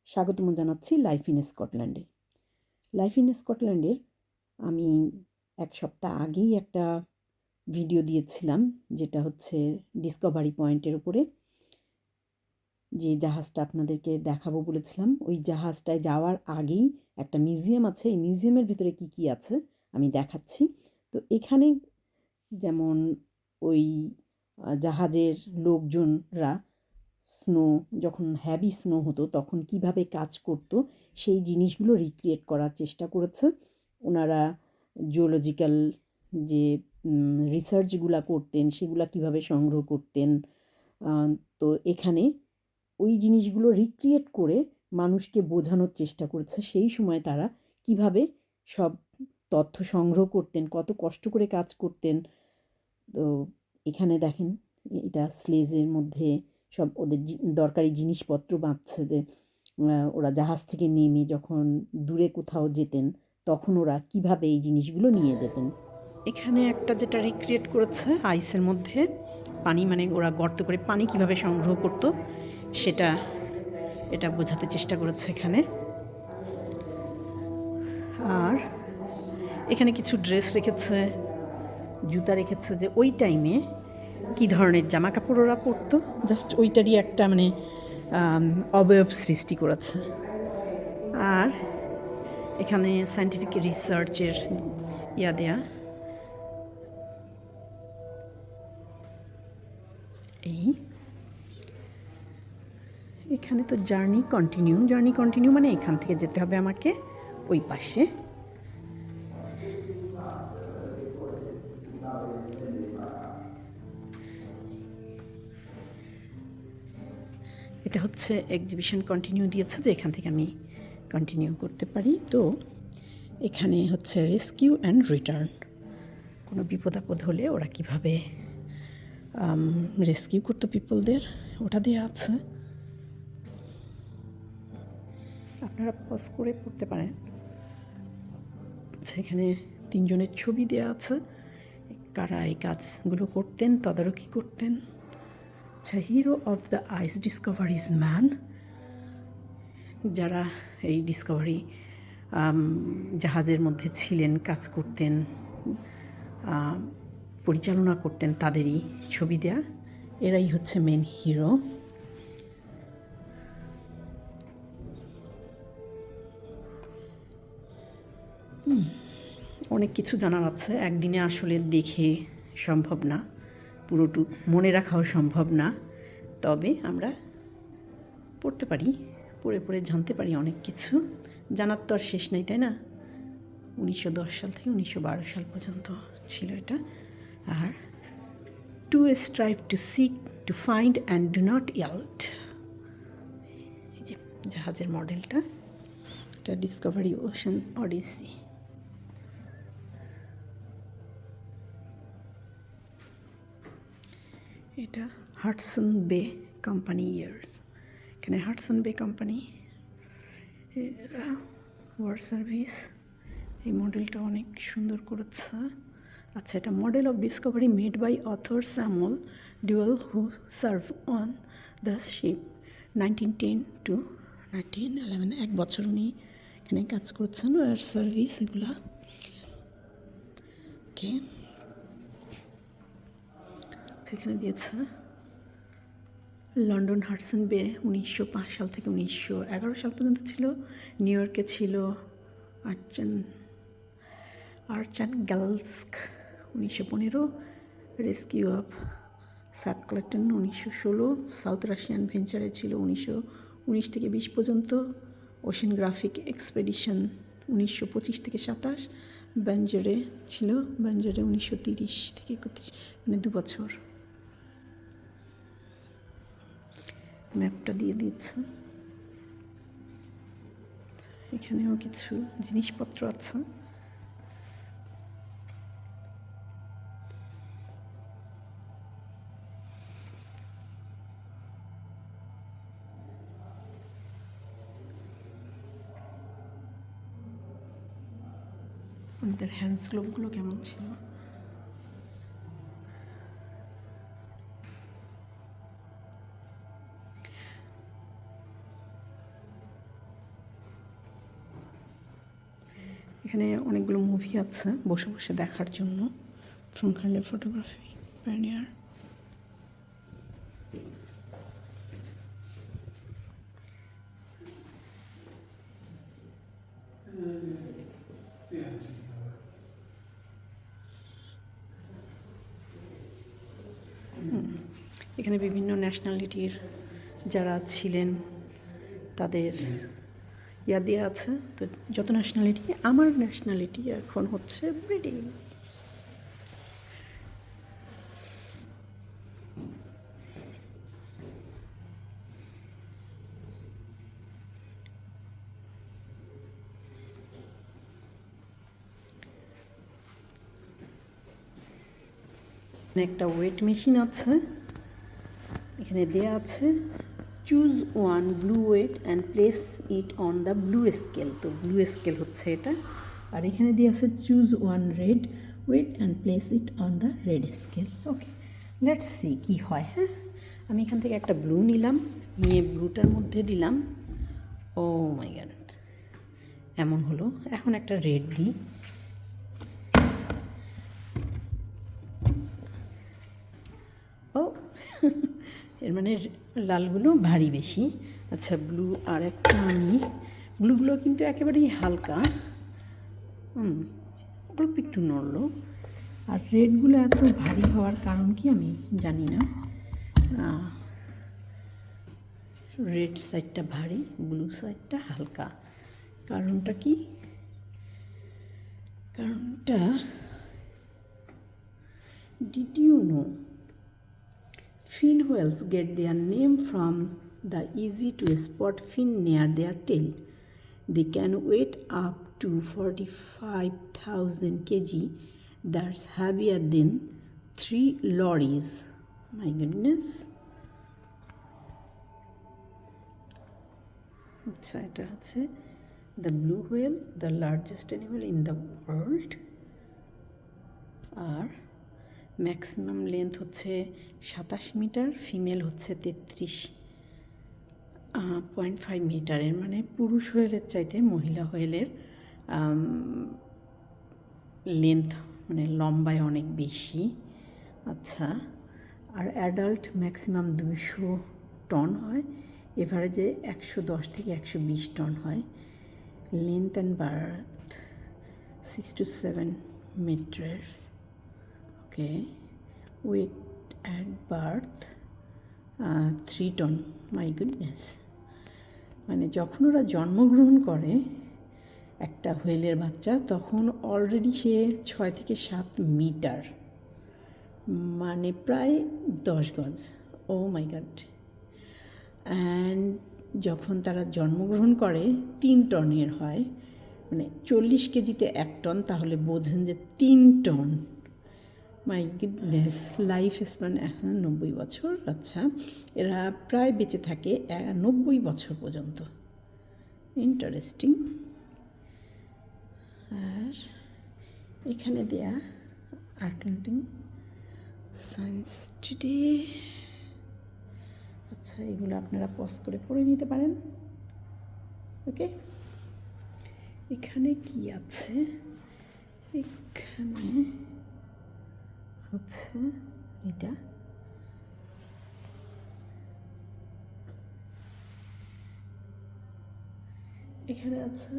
স্বাগতম জানাচ্ছি life in স্কটল্যান্ডে। Life in স্কটল্যান্ডের আমি ১ সপ্তাহ আগেই একটা ভিডিও দিয়েছিলাম, যেটা হচ্ছে ডিসকভারি পয়েন্টের উপরে। যে জাহাজটা আপনাদেরকে দেখাবো বলেছিলাম, ওই জাহাজটায় যাওয়ার আগেই একটা মিউজিয়াম আছে। এই মিউজিয়ামের ভিতরে কী কী আছে আমি দেখাচ্ছি। তো এখানে যেমন ওই জাহাজের লোকজনরা যখন হেভি স্নো হতো তখন কিভাবে কাজ করতো সেই জিনিসগুলো রিক্রিয়েট করার চেষ্টা করেছে ওনারা। জিওলজিক্যাল যে রিসার্চগুলা করতেন সেগুলা কিভাবে সংগ্রহ করতেন, তো এখানে ওই জিনিসগুলো রিক্রিয়েট করে মানুষকে বোঝানোর চেষ্টা করেছে সেই সময় তারা কিভাবে সব তথ্য সংগ্রহ করতেন, কত কষ্ট করে কাজ করতেন। তো এখানে দেখেন, এটা স্লেজের মধ্যে সব ওদের দরকারি জিনিসপত্র বাঁধছে, যে ওরা জাহাজ থেকে নেমে যখন দূরে কোথাও যেতেন তখন ওরা কিভাবে এই জিনিসগুলো নিয়ে যেতেন। এখানে একটা যেটা রিক্রিয়েট করেছে আইসের মধ্যে পানি, মানে ওরা গর্ত করে পানি কিভাবে সংগ্রহ করত সেটা এটা বোঝাতে চেষ্টা করেছে এখানে। আর এখানে কিছু ড্রেস রেখেছে, জুতা রেখেছে, যে ওই টাইমে কী ধরনের জামা কাপড় ওরা পরতো, জাস্ট ওইটারই একটা মানে অবয়ব সৃষ্টি করেছে। আর এখানে সায়েন্টিফিক রিসার্চের দেয়া। এই এখানে তো জার্নি কন্টিনিউ মানে এখান থেকে যেতে হবে আমাকে ওই পাশে। এটা হচ্ছে এক্সিবিশন কন্টিনিউ দিয়েছে, যে এখান থেকে আমি কন্টিনিউ করতে পারি। তো এখানে হচ্ছে রেস্কিউ অ্যান্ড রিটার্ন, কোনো বিপদ আপদ হলে ওরা কীভাবে রেস্কিউ করতো পিপলদের, ওটা দেওয়া আছে। আপনারা পজ করে পড়তে পারেন। সেখানে ৩ জনের ছবি দেওয়া আছে, কারা এই কাজগুলো করতেন, তদারকি করতেন। আচ্ছা, hero of the ice discoveries man, যারা এই ডিসকভারি জাহাজের মধ্যে ছিলেন, কাজ করতেন, পরিচালনা করতেন, তাদেরই ছবি দেয়া। এরাই হচ্ছে মেন হিরো। অনেক কিছু জানার আছে, একদিনে আসলে দেখে সম্ভব না, পুরোটুক মনে রাখাও সম্ভব না। তবে আমরা পড়তে পারি, পড়ে পড়ে জানতে পারি অনেক কিছু। জানার তো আর শেষ নেই, তাই না? 1910 সাল থেকে 1912 সাল পর্যন্ত ছিল এটা। আর to strive to seek to find and do not yield, এই যে জাহাজের মডেলটা, এটা ডিসকভারি ওশান অডিসি। এটা হাডসন বে কোম্পানি ইয়ার্স। এখানে Hudson Bay company war service, এই মডেলটা অনেক সুন্দর করেছে। আচ্ছা, এটা model of Discovery made by author Samuel Duel who serve on the ship 1910 to 1911। 1 বছর উনি এখানে কাজ করছেন, ওয়ার সার্ভিস এগুলা। ওকে, সেখানে দিয়েছে লন্ডন হাডসন বে 1905 সাল থেকে 1911 সাল পর্যন্ত ছিল। নিউ ইয়র্কে ছিল আর্চান গ্যালস্ক 1915, রেস্কিউ অফ সাকলেটন 1916, সাউথ রাশিয়ান ভেঞ্চারে ছিল 1919 থেকে 20 পর্যন্ত, ওশেনগ্রাফিক এক্সপেডিশন 1925 থেকে 27, ব্যাঞ্জরে ছিল, ব্যাঞ্জরে 1930 থেকে 31, মানে 2 বছর। ম্যাপটা দিয়ে দিচ্ছে, এখানেও কিছু জিনিসপত্র আছে। আমাদের হ্যান্ডস গ্লোভগুলো কেমন ছিল। এখানে অনেকগুলো মুভি আছে বসে বসে দেখার জন্য। From kindly photography প্যানিয়ার। এখানে বিভিন্ন ন্যাশনালিটির যারা ছিলেন তাদের ইয়া দেওয়া আছে। তো যত ন্যাশনালিটি, আমার ন্যাশনালিটি এখন হচ্ছে ব্রিটিশ। একটা ওয়েট মেশিন আছে, এখানে দেয়া আছে choose one blue weight and place it on the blue scale. তো ব্লু স্কেল হচ্ছে এটা। আর এখানে দেওয়া আছে choose one red weight and place it on the red scale. Okay, let's see কী হয়। হ্যাঁ, আমি এখান থেকে একটা ব্লু নিলাম, নিয়ে ব্লুটার মধ্যে দিলাম। ও মাই গড, এমন হলো। এখন একটা রেড দিই। ও এর মানে লালগুলো ভারী বেশি। আচ্ছা, ব্লু আর একটা আমি, ব্লুগুলো কিন্তু একেবারেই হালকা, অল্প একটু নড়লো। আর রেডগুলো এত ভারী হওয়ার কারণ কি আমি জানি না। রেড সাইডটা ভারী, ব্লু সাইডটা হালকা। কারণটা কি? কারণটা, did you know fin whales get their name from the easy to spot fin near their tail? They can weigh up to 45,000 kg. That's heavier than 3 lorries. My goodness. আচ্ছা, এটা হচ্ছে the blue whale, the largest animal in the world. আর maximum length হচ্ছে 27 metre, female হচ্ছে 33.5 মিটারের। মানে পুরুষ হোয়েলের চাইতে মহিলা হোয়েলের লেন্থ মানে লম্বায় অনেক বেশি। আচ্ছা, আর অ্যাডাল্ট ম্যাক্সিমাম 200 টন হয়, এভারেজে 110 থেকে 120 টন হয়। Length and birth 6 to 7 meters. Okay, weight at birth 3 ton. My goodness. মানে যখন ওরা জন্মগ্রহণ করে একটা হোয়েলের বাচ্চা, তখন অলরেডি সে 6 থেকে 7 মিটার, মানে প্রায় 10 গজ। ও মাই গড। অ্যান্ড যখন তারা জন্মগ্রহণ করে 3 টনের হয়, মানে 40 কেজিতে 1 টন, তাহলে বোঝেন যে 3 ton. My goodness. Life span এখন 90 বছর। আচ্ছা, এরা প্রায় বেঁচে থাকে 90 বছর পর্যন্ত। ইন্টারেস্টিং। আর এখানে দেয়া আর্টল্যান্ডিং সায়েন্স টুডে। আচ্ছা, এগুলো আপনারা পজ করে পড়ে নিতে পারেন। ওকে, এখানে কি আছে? এখানে হচ্ছে এটা, এখানে আছে